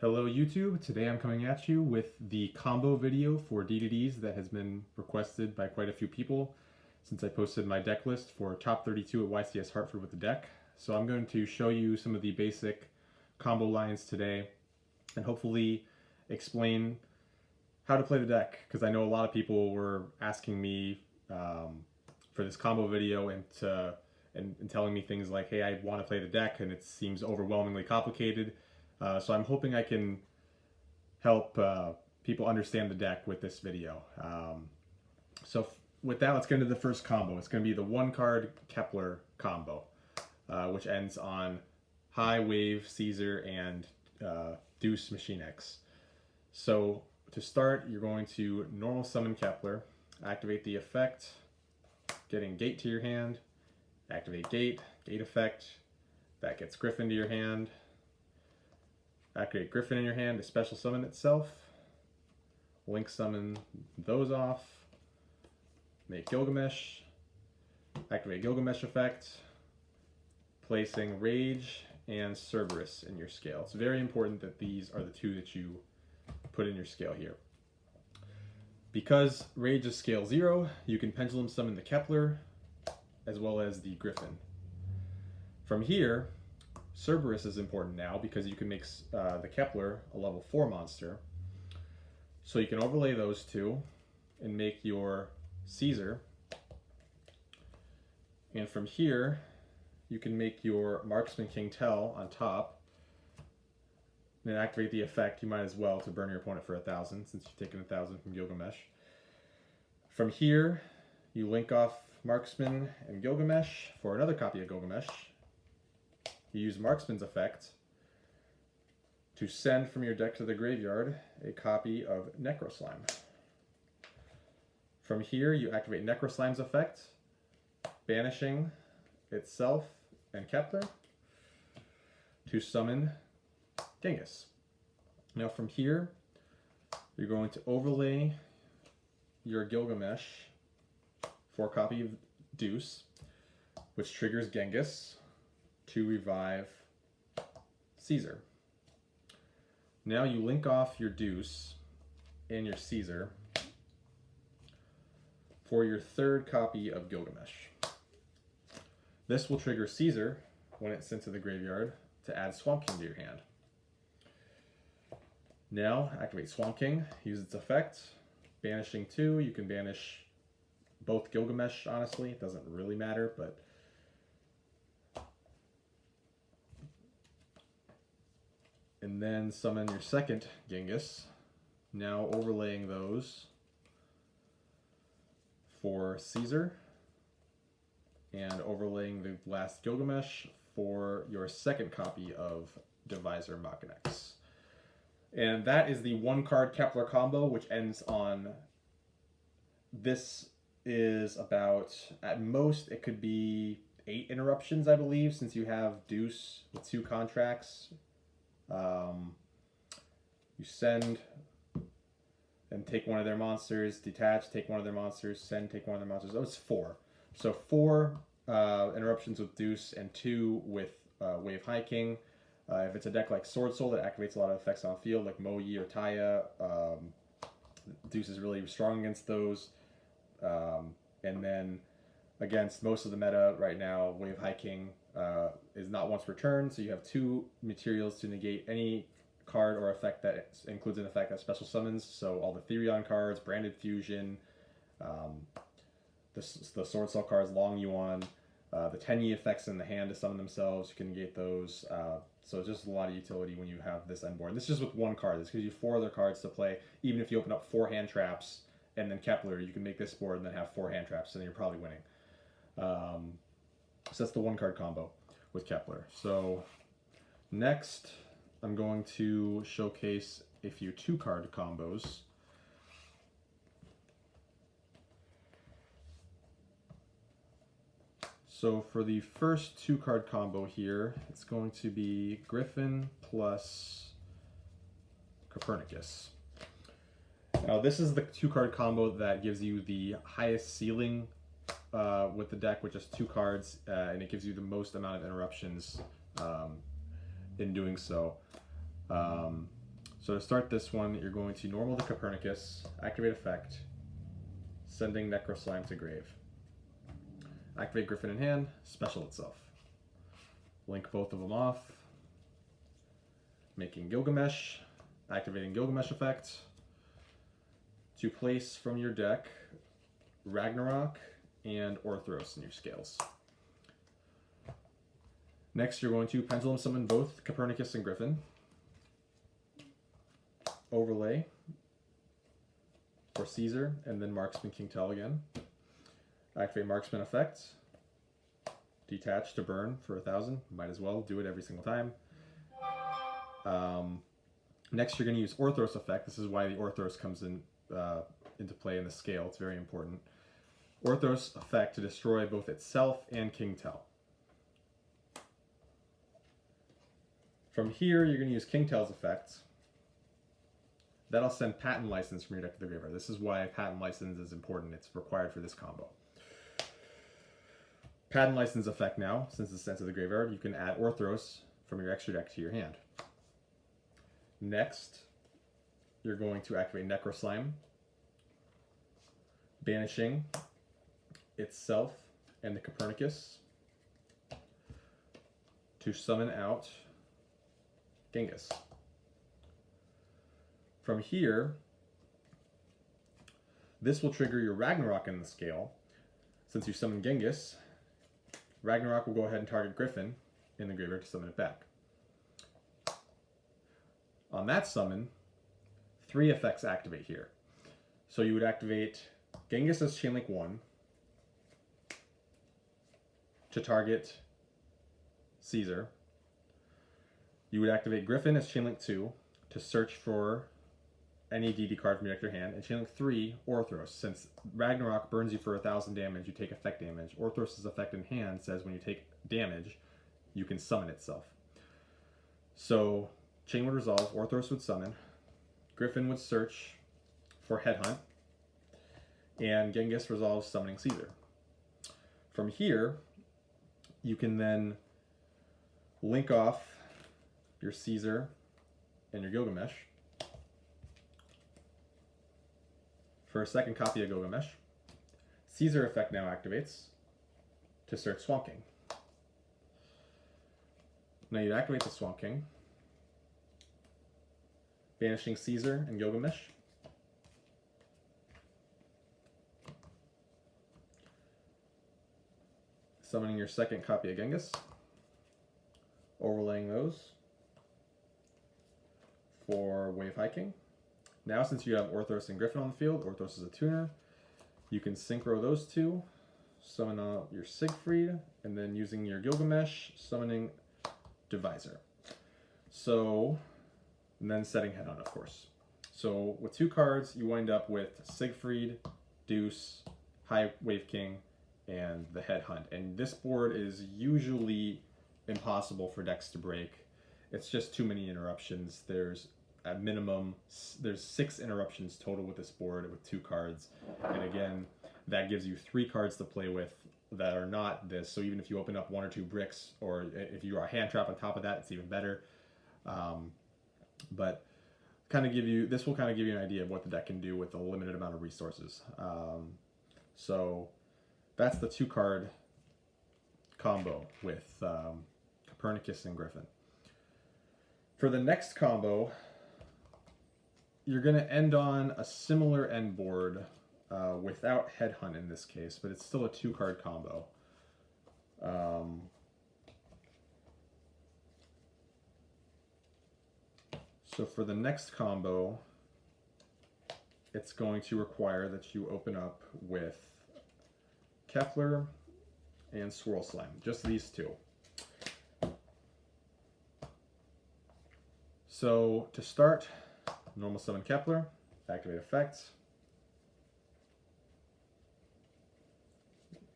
Hello YouTube, today I'm coming at you with the combo video for DDDs that has been requested by quite a few people since I posted my deck list for top 32 at YCS Hartford with the deck. So I'm going to show you some of the basic combo lines today and hopefully explain how to play the deck, because I know a lot of people were asking me for this combo video and telling me things like, hey, I want to play the deck and it seems overwhelmingly complicated. So I'm hoping I can help people understand the deck with this video. With that, let's get into the first combo. It's going to be the one card Kepler combo, which ends on High, Wave, Caesar, and Deuce Machine X. So to start, you're going to normal summon Kepler, activate the effect, getting Gate to your hand, activate Gate, Gate effect, that gets Griffin to your hand. Activate Griffin in your hand to special summon itself. Link summon those off. Make Gilgamesh. Activate Gilgamesh effect. Placing Rage and Cerberus in your scale. It's very important that these are the two that you put in your scale here. Because Rage is scale 0, you can pendulum summon the Kepler as well as the Griffin. From here, Cerberus is important now because you can make the Kepler a level 4 monster. So you can overlay those two and make your Caesar. And from here, you can make your Marksman King Tell on top. And then activate the effect. You might as well to burn your opponent for 1,000 since you've taken 1,000 from Gilgamesh. From here, you link off Marksman and Gilgamesh for another copy of Gilgamesh. You use Marksman's effect to send from your deck to the graveyard a copy of Necroslime. From here, you activate Necroslime's effect, banishing itself and Kepler to summon Genghis. Now from here, you're going to overlay your Gilgamesh for a copy of Deuce, which triggers Genghis to revive Caesar. Now you link off your Deuce and your Caesar for your third copy of Gilgamesh. This will trigger Caesar when it's sent to the graveyard to add Swamp King to your hand. Now activate Swamp King, use its effect, banishing 2. You can banish both Gilgamesh, honestly, it doesn't really matter, but and then summon your second Genghis, now overlaying those for Caesar, and overlaying the last Gilgamesh for your second copy of Divisor Machinex. And that is the one card Kepler combo, which ends on, this is about, at most, it could be 8 interruptions, I believe, since you have Deuce with 2 contracts. You send and take one of their monsters, detach, take one of their monsters, send, take one of their monsters. Oh, it's 4. So 4 interruptions with Deuce and 2 with Wave High King. If it's a deck like Sword Soul that activates a lot of effects on field, like Moyi or Taya, Deuce is really strong against those. And then against most of the meta right now, Wave High King is not once returned, so you have 2 materials to negate any card or effect that includes an effect that special summons. So all the Therion cards, Branded Fusion, the Sword Soul cards, Long Yuan, the Tenyi effects in the hand to summon themselves, you can negate those. So just a lot of utility when you have this end board. This is just with 1 card. This gives you 4 other cards to play. Even if you open up 4 hand traps and then Kepler, you can make this board and then have 4 hand traps, and then you're probably winning. So that's the 1 card combo with Kepler. So next, I'm going to showcase a few 2 card combos. So for the first 2 card combo here, it's going to be Griffin plus Copernicus. Now this is the 2 card combo that gives you the highest ceiling with the deck with just 2 cards, and it gives you the most amount of interruptions in doing so. So to start this one, you're going to normal the Copernicus, activate effect, sending Necro Slime to grave. Activate Griffin in hand, special itself. Link both of them off, making Gilgamesh, activating Gilgamesh effect, to place from your deck Ragnarok and Orthros in your scales. Next, you're going to Pendulum Summon both Copernicus and Griffin. Overlay for Caesar, and then Marksman King Tell again. Activate Marksman effect. Detach to burn for 1,000. Might as well do it every single time. Next, you're going to use Orthros effect. This is why the Orthros comes in into play in the scale. It's very important. Orthros effect to destroy both itself and King Tell. From here, you're going to use King Tell's effect. That'll send Patent License from your deck to the graveyard. This is why Patent License is important. It's required for this combo. Patent License effect now, since it's sent to the graveyard, you can add Orthros from your extra deck to your hand. Next, you're going to activate Necro Slime, banishing itself and the Copernicus to summon out Genghis. From here, this will trigger your Ragnarok in the scale. Since you summon Genghis, Ragnarok will go ahead and target Griffin in the graveyard to summon it back. On that summon, 3 effects activate here. So you would activate Genghis as Chainlink 1 to target Caesar. You would activate Griffin as Chainlink 2 to search for any DD card from your deck to your hand, and Chainlink 3, Orthros. Since Ragnarok burns you for 1,000 damage, you take effect damage. Orthros' effect in hand says when you take damage, you can summon itself. So Chain would resolve, Orthros would summon, Griffin would search for Headhunt, and Genghis resolves summoning Caesar. From here, you can then link off your Caesar and your Gilgamesh for a second copy of Gilgamesh. Caesar effect now activates to search Swamp King. Now you activate the Swamp King, banishing Caesar and Gilgamesh. Summoning your second copy of Genghis. Overlaying those for Wave Hiking. Now, since you have Orthros and Griffin on the field, Orthros is a tuner, you can synchro those two, summon out your Siegfried, and then using your Gilgamesh, summoning Divisor. So, and then setting Headhunt, of course. So, with 2 cards, you wind up with Siegfried, Deuce, High Wave King, and the Headhunt. And this board is usually impossible for decks to break. It's just too many interruptions. There's at minimum, there's 6 interruptions total with this board with 2 cards. And again, that gives you 3 cards to play with that are not this. So even if you open up 1 or 2 bricks, or if you are a hand trap on top of that, it's even better. But this will kind of give you an idea of what the deck can do with a limited amount of resources. So that's the 2-card combo with Copernicus and Griffin. For the next combo, you're going to end on a similar end board without Headhunt in this case, but it's still a 2-card combo. So for the next combo, it's going to require that you open up with Kepler and Swirl Slime, just these 2. So to start, normal summon Kepler, activate effects,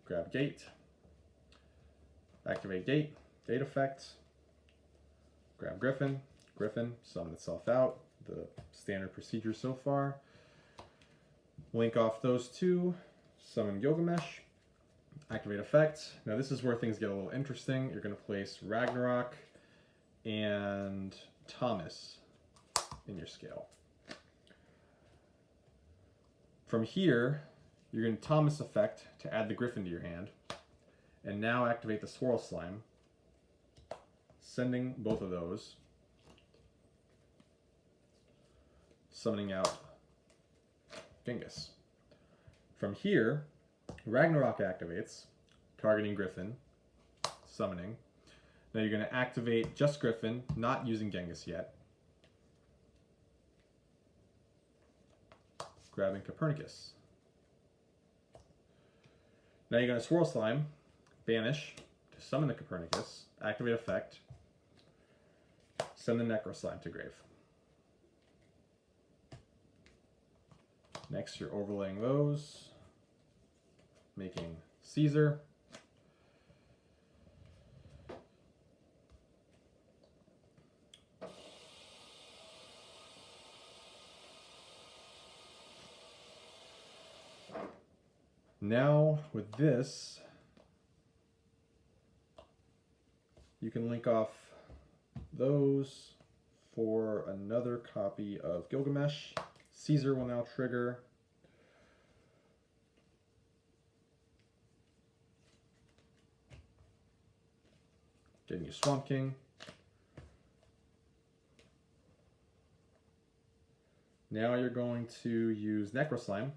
grab Gate, activate Gate, Gate effect, grab Griffin, Griffin, summon itself out, the standard procedure so far. Link off those 2, summon Gilgamesh, activate effect. Now this is where things get a little interesting. You're going to place Ragnarok and Thomas in your scale. From here, you're going to Thomas effect to add the Griffin to your hand, and now activate the Swirl Slime, sending both of those, summoning out Genghis. From here, Ragnarok activates, targeting Griffin, summoning. Now you're going to activate just Griffin, not using Genghis yet, grabbing Copernicus. Now you're going to Swirl Slime, banish to summon the Copernicus, activate effect, send the Necro Slime to grave. Next, you're overlaying those, making Caesar. Now, with this, you can link off those for another copy of Gilgamesh. Caesar will now trigger. Getting you Swamp King. Now you're going to use Necro Slime,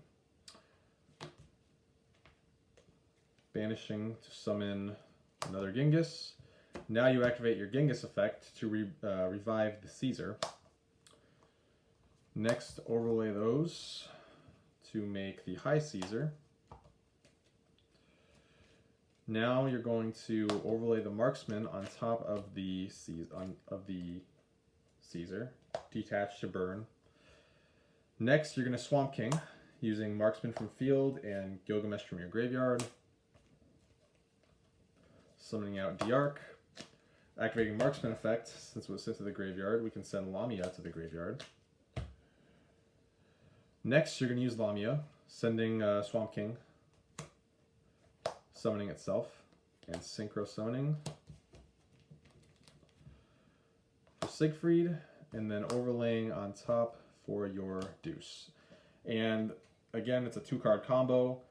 banishing to summon another Genghis. Now you activate your Genghis effect to revive the Caesar. Next, overlay those to make the High Caesar. Now you're going to overlay the Marksman on top of the Caesar, detach to burn. Next, you're going to Swamp King using Marksman from field and Gilgamesh from your graveyard. Summoning out Diarch. Activating Marksman effect, since it was sent to the graveyard, we can send Lamia to the graveyard. Next, you're going to use Lamia, sending Swamp King, summoning itself, and Synchro Summoning for Siegfried, and then overlaying on top for your Deuce. And again, it's a 2-card combo,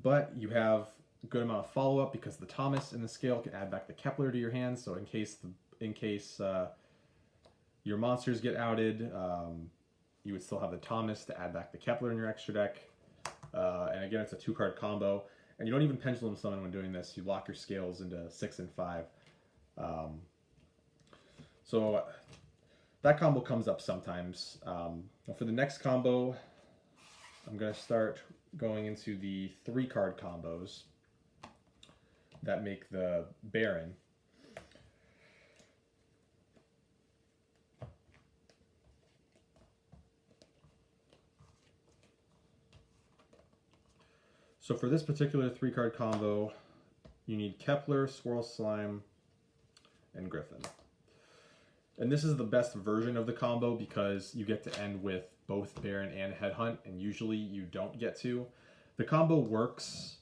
but you have a good amount of follow-up because the Thomas in the scale can add back the Kepler to your hand, so in case your monsters get outed, you would still have the Thomas to add back the Kepler in your extra deck. And again, it's a 2-card combo. And you don't even Pendulum Summon when doing this. You lock your scales into 6 and 5. So that combo comes up sometimes. For the next combo, I'm going to start going into the 3-card combos that make the Baron. So for this particular 3-card combo, you need Kepler, Swirl Slime, and Griffin. And this is the best version of the combo because you get to end with both Baron and Headhunt, and usually you don't get to. The combo works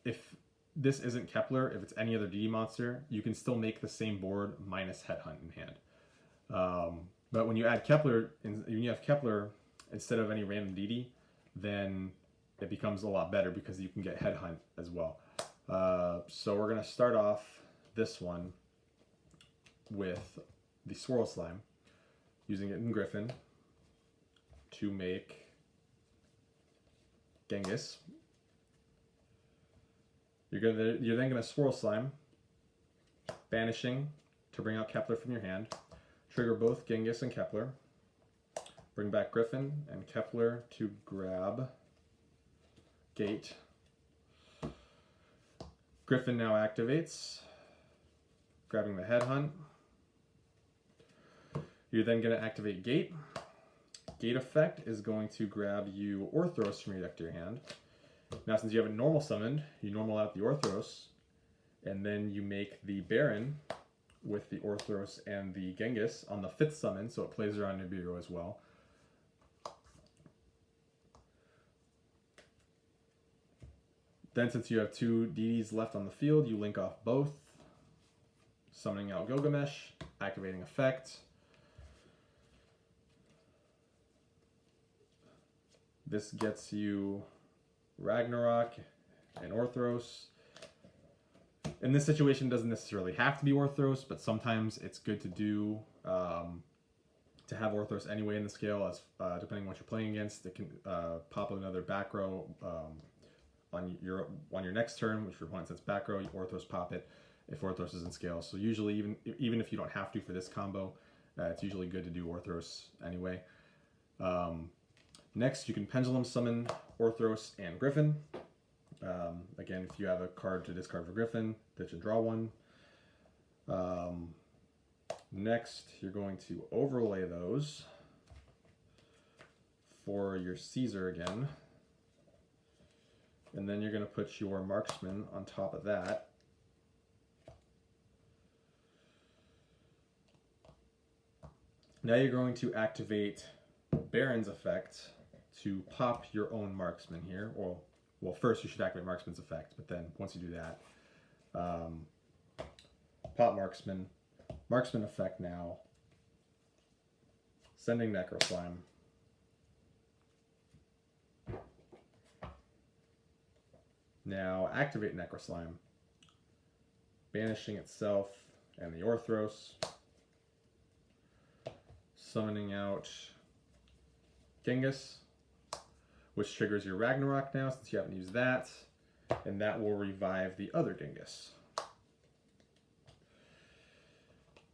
if this isn't Kepler, if it's any other DD monster, you can still make the same board minus Headhunt in hand. But when you add Kepler, when you have Kepler instead of any random DD, then it becomes a lot better because you can get Headhunt as well. So we're going to start off this one with the Swirl Slime, using it in Griffin to make Genghis. You're then going to Swirl Slime, banishing to bring out Kepler from your hand. Trigger both Genghis and Kepler. Bring back Griffin and Kepler to grab Gate. Griffin now activates, grabbing the Headhunt. You're then going to activate Gate. Gate effect is going to grab you Orthros from your deck to your hand. Now, since you have it normal summoned, you normal out the Orthros, and then you make the Baron with the Orthros and the Genghis on the 5th summon, so it plays around Nibiru as well. Then, since you have 2 DDs left on the field, you link off both, summoning out Gilgamesh, activating effect. This gets you Ragnarok and Orthros. In this situation, it doesn't necessarily have to be Orthros, but sometimes it's good to do to have Orthros anyway in the scale, as depending on what you're playing against. It can pop another back row on your next turn, which your opponent sets back row. You Orthros pop it if Orthros is in scale. So usually, even if you don't have to for this combo, it's usually good to do Orthros anyway. Next, you can Pendulum Summon Orthros and Griffin. Again, if you have a card to discard for Griffin, pitch and draw one. Next, you're going to overlay those for your Caesar again. And then you're going to put your Marksman on top of that. Now you're going to activate Baron's effect to pop your own Marksman here. Well, first you should activate Marksman's effect, but then once you do that, pop Marksman. Marksman effect now. Sending Necro Slime. Now activate Necro Slime. Banishing itself and the Orthros. Summoning out Genghis, which triggers your Ragnarok now since you haven't used that, and that will revive the other Genghis.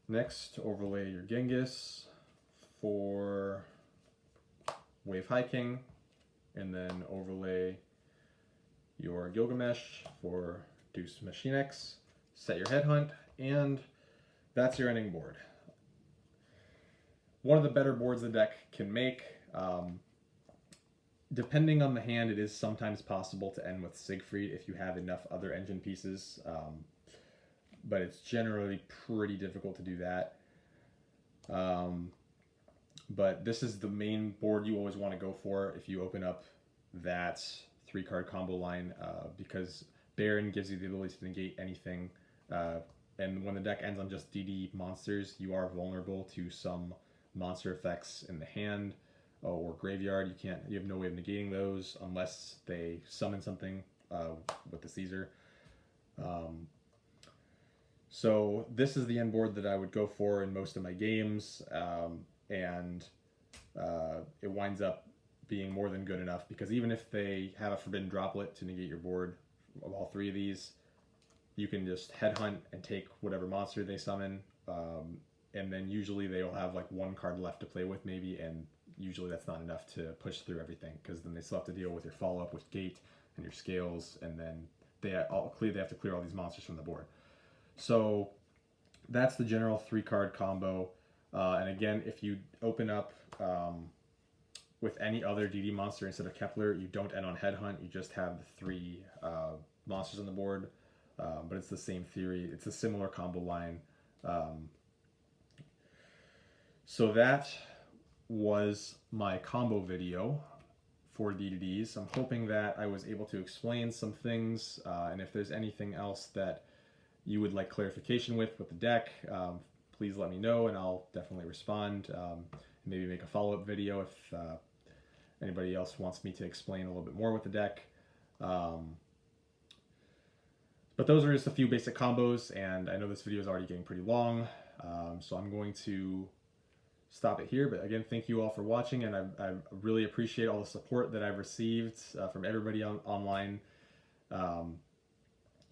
Next, overlay your Genghis for Wave Hiking, and then overlay your Gilgamesh for Deuce Machine X, set your Headhunt, and that's your ending board. One of the better boards the deck can make. Depending on the hand, it is sometimes possible to end with Siegfried if you have enough other engine pieces, but it's generally pretty difficult to do that. But this is the main board you always want to go for if you open up that 3-card combo line, because Baron gives you the ability to negate anything, and when the deck ends on just DD monsters, you are vulnerable to some monster effects in the hand or graveyard. You have no way of negating those unless they summon something with the Caesar. So this is the end board that I would go for in most of my games, and it winds up being more than good enough, because even if they have a Forbidden Droplet to negate your board of all 3 of these, you can just Headhunt and take whatever monster they summon, and then usually they'll have like 1 card left to play with maybe, and usually that's not enough to push through everything, because then they still have to deal with your follow-up with Gate and your Scales, and then they have to clear all these monsters from the board. So that's the general 3-card combo. And again, if you open up with any other DD monster instead of Kepler, you don't end on Headhunt, you just have the 3 monsters on the board. But it's the same theory, it's a similar combo line. So that was my combo video for DDDs. I'm hoping that I was able to explain some things, and if there's anything else that you would like clarification with the deck, please let me know and I'll definitely respond. Maybe make a follow-up video if anybody else wants me to explain a little bit more with the deck. But those are just a few basic combos, and I know this video is already getting pretty long, so I'm going to stop it here. But again, thank you all for watching, and I really appreciate all the support that I've received from everybody online.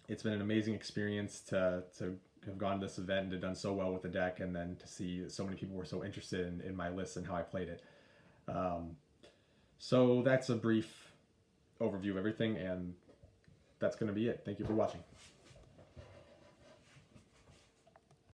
It's been an amazing experience to have gone to this event and to done so well with the deck, and then to see that so many people were so interested in my list and how I played it. So that's a brief overview of everything, and that's going to be it. Thank you for watching.